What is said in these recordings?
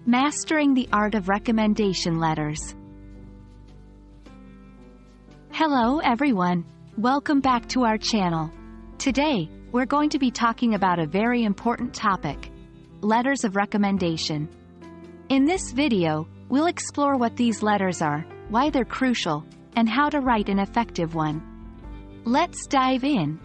Mastering the art of recommendation letters. Hello everyone, welcome back to our channel. Today, we're going to be talking about a very important topic: letters of recommendation. In this video, we'll explore what these letters are, why they're crucial, and how to write an effective one. Let's dive in.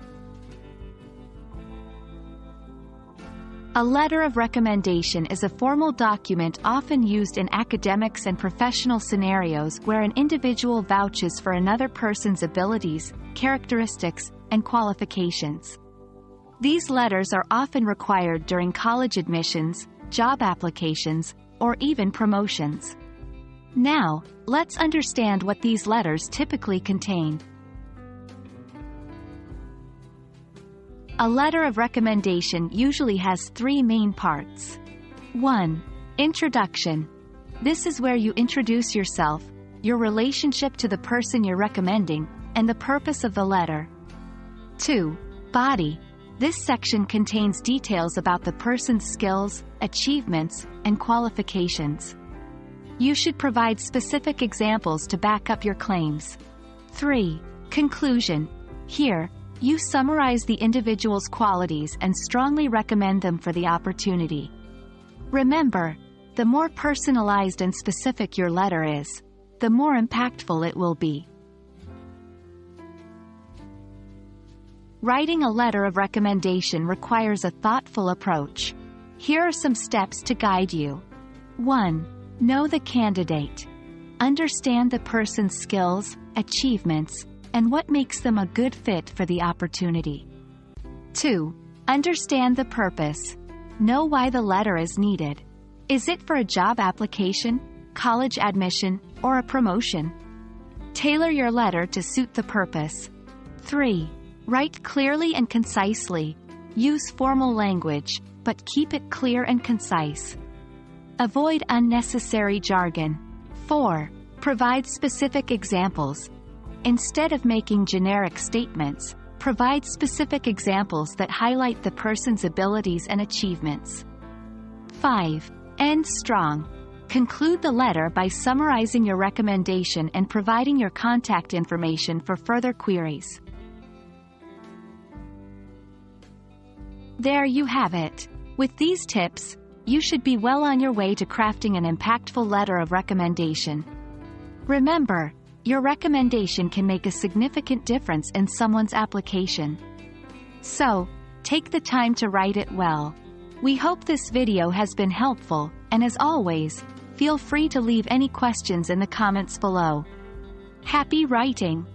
A letter of recommendation is a formal document often used in academics and professional scenarios where an individual vouches for another person's abilities, characteristics, and qualifications. These letters are often required during college admissions, job applications, or even promotions. Now, let's understand what these letters typically contain. A letter of recommendation usually has three main parts. 1. Introduction. This is where you introduce yourself, your relationship to the person you're recommending, and the purpose of the letter. 2. Body. This section contains details about the person's skills, achievements, and qualifications. You should provide specific examples to back up your claims. 3. Conclusion. Here, you summarize the individual's qualities and strongly recommend them for the opportunity. Remember, the more personalized and specific your letter is, the more impactful it will be. Writing a letter of recommendation requires a thoughtful approach. Here are some steps to guide you. 1. Know the candidate. Understand the person's skills, achievements, and what makes them a good fit for the opportunity. 2. Understand the purpose. Know why the letter is needed. Is it for a job application, college admission, or a promotion? Tailor your letter to suit the purpose. 3. Write clearly and concisely. Use formal language, but keep it clear and concise. Avoid unnecessary jargon. 4. Provide specific examples. Instead of making generic statements, provide specific examples that highlight the person's abilities and achievements. 5. End strong. Conclude the letter by summarizing your recommendation and providing your contact information for further queries. There you have it. With these tips, you should be well on your way to crafting an impactful letter of recommendation. Remember, your recommendation can make a significant difference in someone's application. So, take the time to write it well. We hope this video has been helpful, and as always, feel free to leave any questions in the comments below. Happy writing!